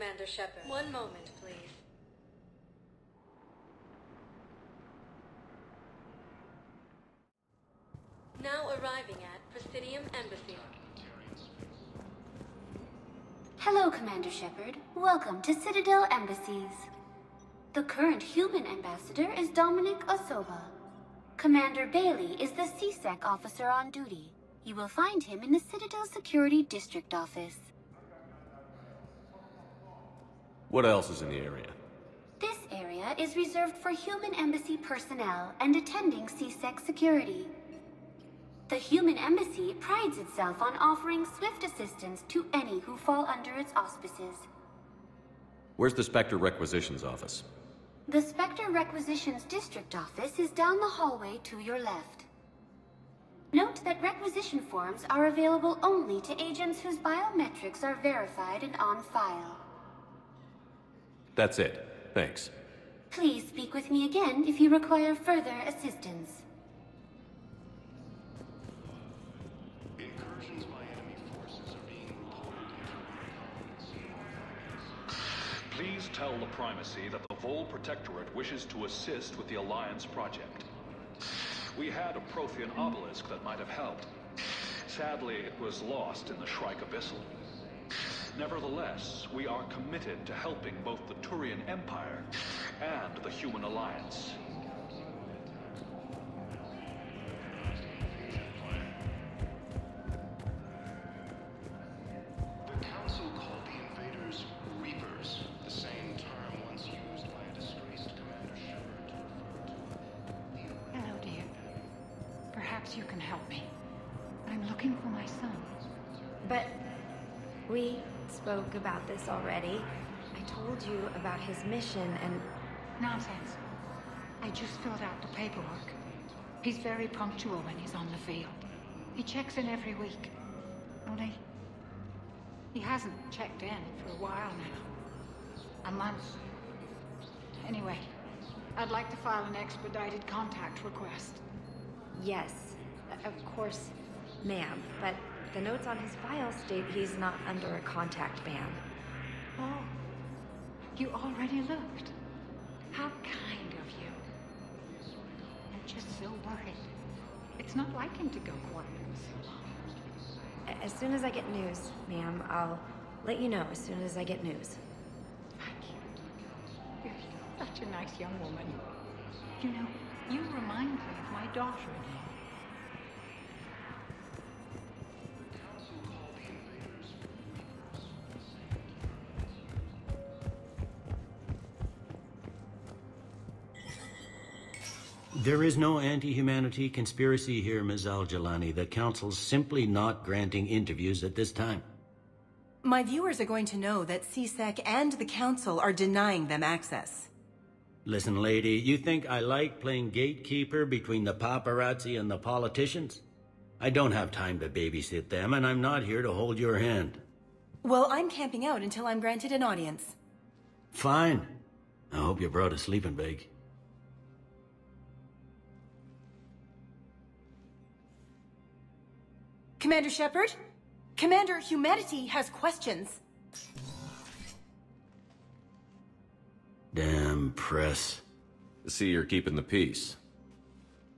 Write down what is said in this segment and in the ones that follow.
Commander Shepard. One moment, please. Now arriving at Citadel Embassies. Hello, Commander Shepard. Welcome to Citadel Embassies. The current human ambassador is Dominic Osoba. Commander Bailey is the CSEC officer on duty. You will find him in the Citadel Security District office. What else is in the area? This area is reserved for human embassy personnel and attending CSEC security. The human embassy prides itself on offering swift assistance to any who fall under its auspices. Where's the Spectre Requisitions office? The Spectre Requisitions District office is down the hallway to your left. Note that requisition forms are available only to agents whose biometrics are verified and on file. That's it. Thanks. Please speak with me again if you require further assistance. Incursions by enemy forces are being reported. Please tell the Primacy that the Vol Protectorate wishes to assist with the Alliance project. We had a Prothean obelisk that might have helped. Sadly, it was lost in the Shrike Abyssal. Nevertheless, we are committed to helping both the Turian Empire and the Human Alliance. The Council called the invaders Reapers, the same term once used by a disgraced Commander Shepard to refer to. Hello, dear. Perhaps you can help me. I'm looking for my son. But we spoke about this already. I told you about his mission and... Nonsense. I just filled out the paperwork. He's very punctual when he's on the field. He checks in every week. Only, he hasn't checked in for a while now. A month. Anyway, I'd like to file an expedited contact request. Yes, of course, ma'am. But the notes on his file state he's not under a contact ban. Oh, you already looked. How kind of you. I'm just so worried. It's not like him to go quiet for so long. As soon as I get news, ma'am, I'll let you know as soon as I get news. Thank you. You're such a nice young woman. You know, you remind me of my daughter-in-law. There is no anti-humanity conspiracy here, Ms. Al-Jalani. The Council's simply not granting interviews at this time. My viewers are going to know that CSEC and the Council are denying them access. Listen, lady, you think I like playing gatekeeper between the paparazzi and the politicians? I don't have time to babysit them, and I'm not here to hold your hand. Well, I'm camping out until I'm granted an audience. Fine. I hope you brought a sleeping bag. Commander Shepard? Commander Humanity has questions. Damn press. See, you're keeping the peace.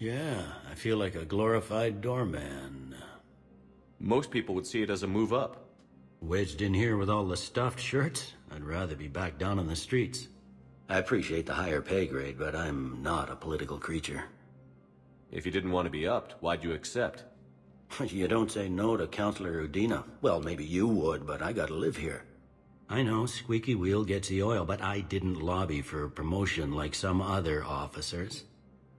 Yeah, I feel like a glorified doorman. Most people would see it as a move up. Wedged in here with all the stuffed shirts? I'd rather be back down on the streets. I appreciate the higher pay grade, but I'm not a political creature. If you didn't want to be upped, why'd you accept? You don't say no to Counselor Udina. Well, maybe you would, but I gotta live here. I know, squeaky wheel gets the oil, but I didn't lobby for promotion like some other officers.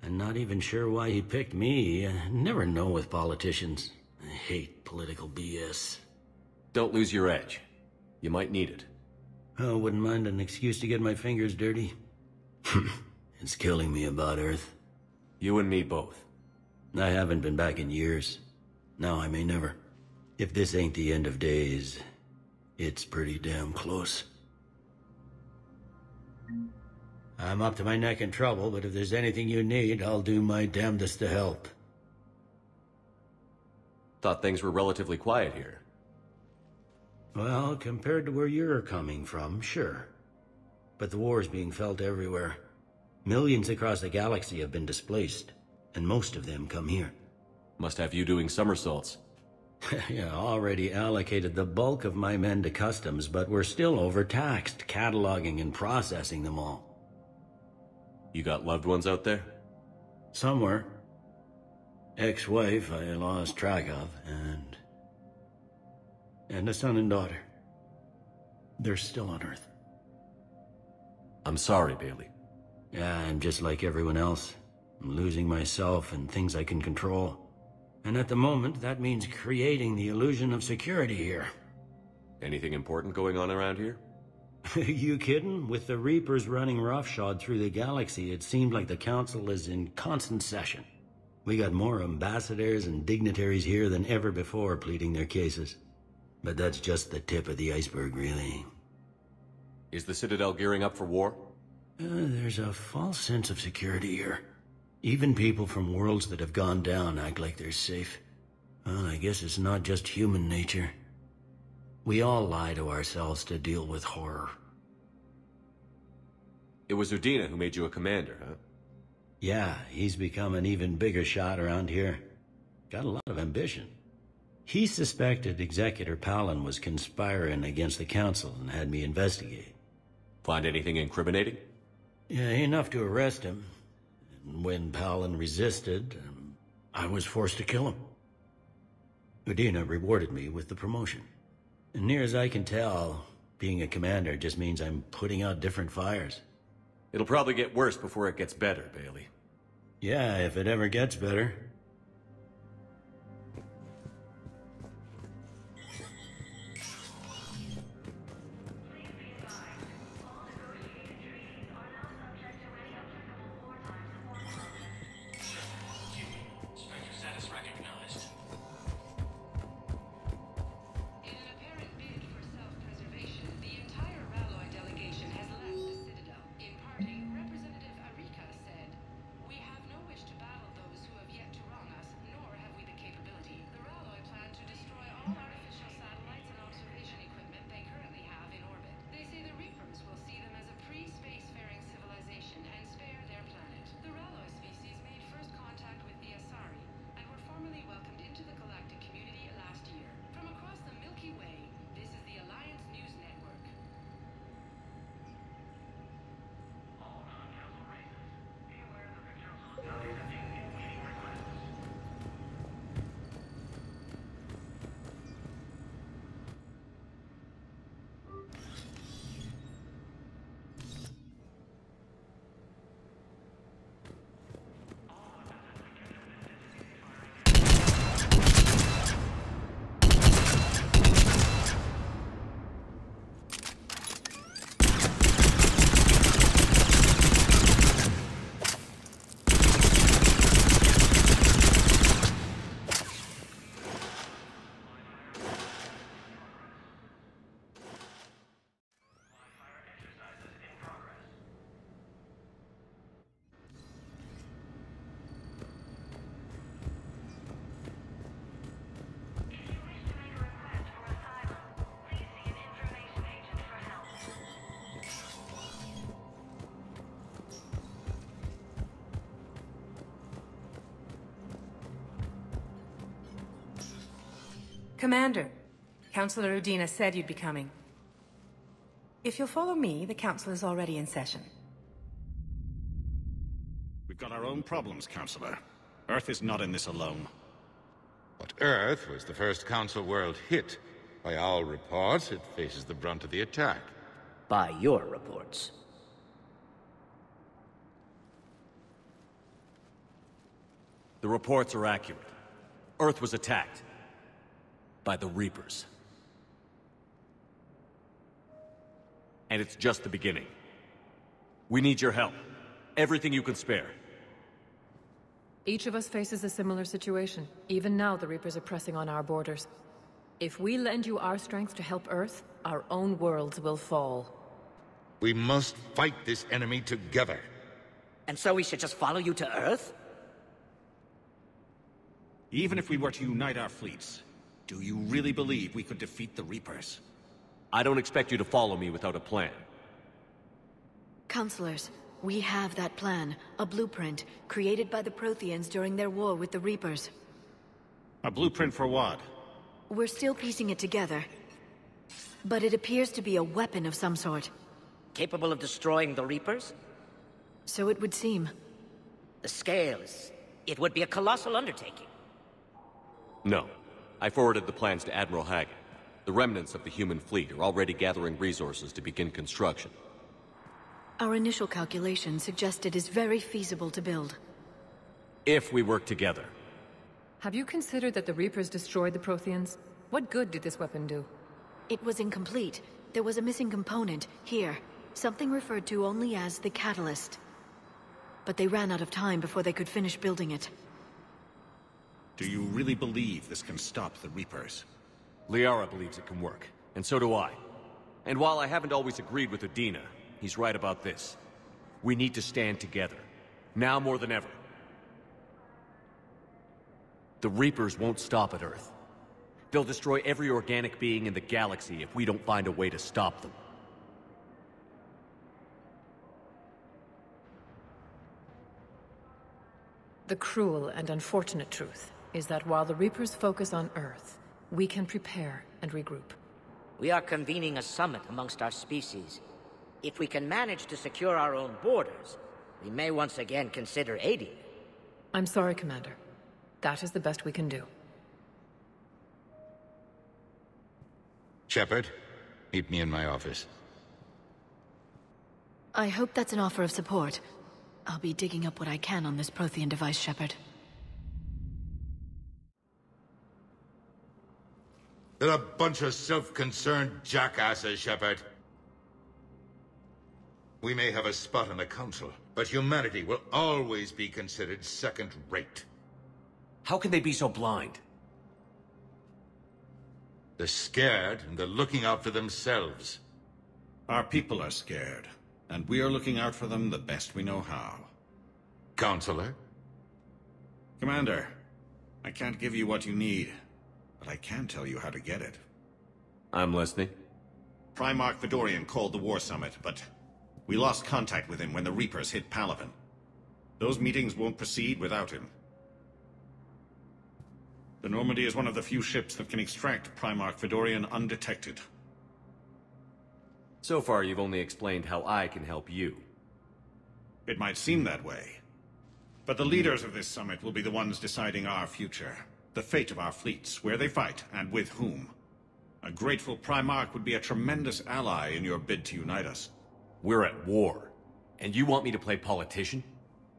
I'm not even sure why he picked me. I never know with politicians. I hate political BS. Don't lose your edge. You might need it. Oh, wouldn't mind an excuse to get my fingers dirty. It's killing me about Earth. You and me both. I haven't been back in years. Now I may never. If this ain't the end of days, it's pretty damn close. I'm up to my neck in trouble, but if there's anything you need, I'll do my damnedest to help. Thought things were relatively quiet here. Well, compared to where you're coming from, sure. But the war's being felt everywhere. Millions across the galaxy have been displaced, and most of them come here. Must have you doing somersaults. Yeah, already allocated the bulk of my men to customs, but we're still overtaxed, cataloging and processing them all. You got loved ones out there? Somewhere. Ex-wife I lost track of, and a son and daughter. They're still on Earth. I'm sorry, Bailey. Yeah, I'm just like everyone else. I'm losing myself and things I can control. And at the moment, that means creating the illusion of security here. Anything important going on around here? You kidding? With the Reapers running roughshod through the galaxy, it seemed like the Council is in constant session. We got more ambassadors and dignitaries here than ever before pleading their cases. But that's just the tip of the iceberg, really. Is the Citadel gearing up for war? There's a false sense of security here. Even people from worlds that have gone down act like they're safe. Well, I guess it's not just human nature. We all lie to ourselves to deal with horror. It was Udina who made you a commander, huh? Yeah, he's become an even bigger shot around here. Got a lot of ambition. He suspected Executor Palin was conspiring against the Council and had me investigate. Find anything incriminating? Yeah, enough to arrest him. And when Palin resisted, I was forced to kill him. Udina rewarded me with the promotion. And near as I can tell, being a commander just means I'm putting out different fires. It'll probably get worse before it gets better, Bailey. Yeah, if it ever gets better. Commander, Councillor Udina said you'd be coming. If you'll follow me, the Council is already in session. We've got our own problems, Councillor. Earth is not in this alone. But Earth was the first Council world hit. By all reports, it faces the brunt of the attack. By your reports. The reports are accurate. Earth was attacked. By the Reapers. And it's just the beginning. We need your help. Everything you can spare. Each of us faces a similar situation. Even now, the Reapers are pressing on our borders. If we lend you our strength to help Earth, our own worlds will fall. We must fight this enemy together. And so we should just follow you to Earth? Even if we were to unite our fleets, do you really believe we could defeat the Reapers? I don't expect you to follow me without a plan. Counselors, we have that plan. A blueprint, created by the Protheans during their war with the Reapers. A blueprint for what? We're still piecing it together. But it appears to be a weapon of some sort. Capable of destroying the Reapers? So it would seem. The scales. It would be a colossal undertaking. No. I forwarded the plans to Admiral Hagen. The remnants of the human fleet are already gathering resources to begin construction. Our initial calculations suggest it is very feasible to build. If we work together. Have you considered that the Reapers destroyed the Protheans? What good did this weapon do? It was incomplete. There was a missing component, here. Something referred to only as the catalyst. But they ran out of time before they could finish building it. Do you really believe this can stop the Reapers? Liara believes it can work, and so do I. And while I haven't always agreed with Udina, he's right about this. We need to stand together. Now more than ever. The Reapers won't stop at Earth. They'll destroy every organic being in the galaxy if we don't find a way to stop them. The cruel and unfortunate truth is that while the Reapers focus on Earth, we can prepare and regroup. We are convening a summit amongst our species. If we can manage to secure our own borders, we may once again consider aiding you. I'm sorry, Commander. That is the best we can do. Shepard, meet me in my office. I hope that's an offer of support. I'll be digging up what I can on this Prothean device, Shepard. They're a bunch of self-concerned jackasses, Shepard. We may have a spot in the Council, but humanity will always be considered second-rate. How can they be so blind? They're scared, and they're looking out for themselves. Our people are scared, and we are looking out for them the best we know how. Counselor? Commander, I can't give you what you need, but I can tell you how to get it. I'm listening. Primarch Fedorian called the War Summit, but we lost contact with him when the Reapers hit Palaven. Those meetings won't proceed without him. The Normandy is one of the few ships that can extract Primarch Fedorian undetected. So far, you've only explained how I can help you. It might seem that way. But the leaders of this summit will be the ones deciding our future. The fate of our fleets, where they fight, and with whom. A grateful Primarch would be a tremendous ally in your bid to unite us. We're at war. And you want me to play politician?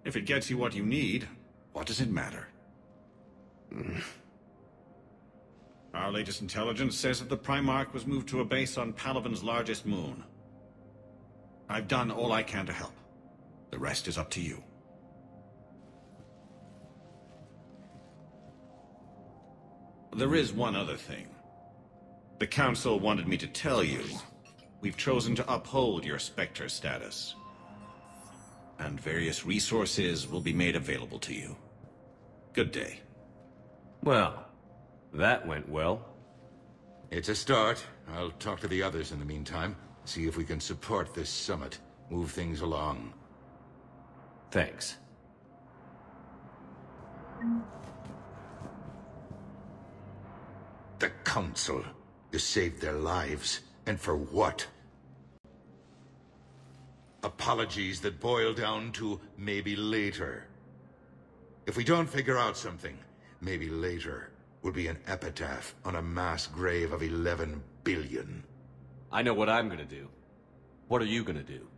If it gets you what you need, what does it matter? Our latest intelligence says that the Primarch was moved to a base on Palaven's largest moon. I've done all I can to help. The rest is up to you. There is one other thing. The Council wanted me to tell you, we've chosen to uphold your Spectre status. And various resources will be made available to you. Good day. Well, that went well. It's a start. I'll talk to the others in the meantime. See if we can support this summit. Move things along. Thanks. The Council. You saved their lives. And for what? Apologies that boil down to maybe later. If we don't figure out something, maybe later will be an epitaph on a mass grave of 11 billion. I know what I'm gonna do. What are you gonna do?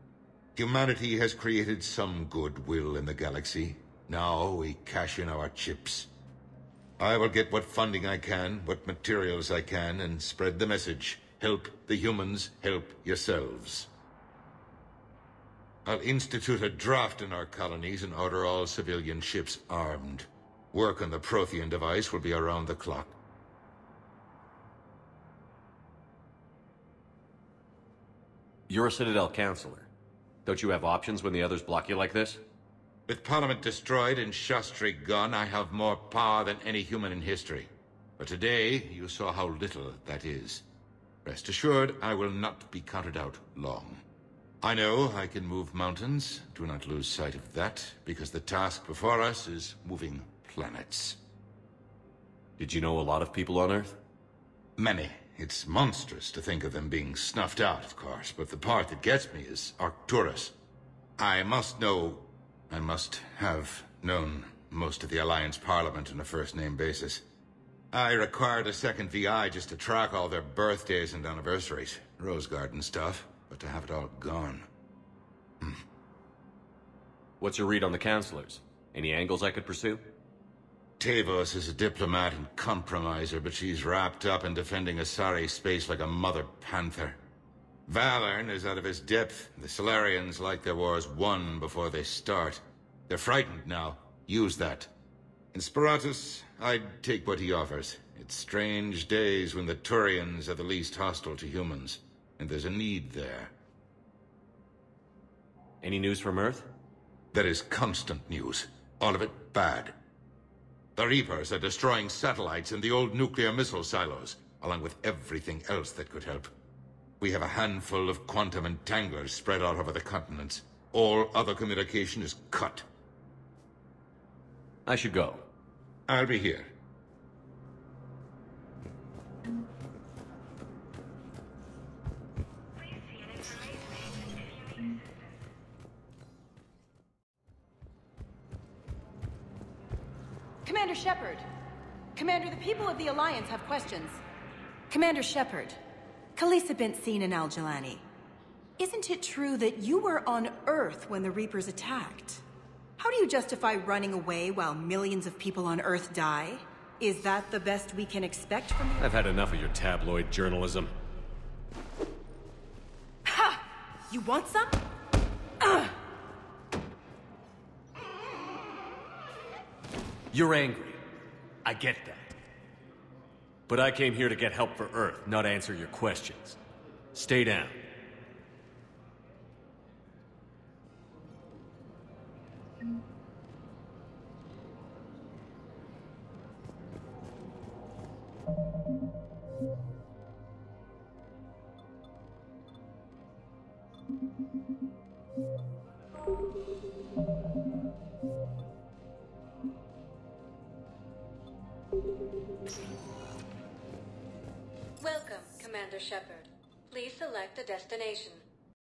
Humanity has created some goodwill in the galaxy. Now we cash in our chips. I will get what funding I can, what materials I can, and spread the message. Help the humans, help yourselves. I'll institute a draft in our colonies and order all civilian ships armed. Work on the Prothean device will be around the clock. You're a Citadel Counselor. Don't you have options when the others block you like this? With Parliament destroyed and Shastri gone, I have more power than any human in history. But today, you saw how little that is. Rest assured, I will not be counted out long. I know I can move mountains. Do not lose sight of that, because the task before us is moving planets. Did you know a lot of people on Earth? Many. It's monstrous to think of them being snuffed out, of course, but the part that gets me is Arcturus. I must have known most of the Alliance Parliament on a first-name basis. I required a second VI just to track all their birthdays and anniversaries. Rose Garden stuff, but to have it all gone. What's your read on the counselors? Any angles I could pursue? Tavos is a diplomat and compromiser, but she's wrapped up in defending Asari space like a mother panther. Valern is out of his depth. The Solarians like their wars won before they start. They're frightened now. Use that. In Sparatus, I'd take what he offers. It's strange days when the Turians are the least hostile to humans, and there's a need there. Any news from Earth? There is constant news. All of it bad. The Reapers are destroying satellites and the old nuclear missile silos, along with everything else that could help. We have a handful of quantum entanglers spread out over the continents. All other communication is cut. I should go. I'll be here. Commander Shepard! Commander, the people of the Alliance have questions. Commander Shepard, Khalisah bint Sin and Al-Jalani. Isn't it true that you were on Earth when the Reapers attacked? How do you justify running away while millions of people on Earth die? Is that the best we can expect from you? I've had enough of your tabloid journalism. Ha! You want some? You're angry. I get that. But I came here to get help for Earth, not answer your questions. Stay down. Welcome, Commander Shepard. Please select a destination.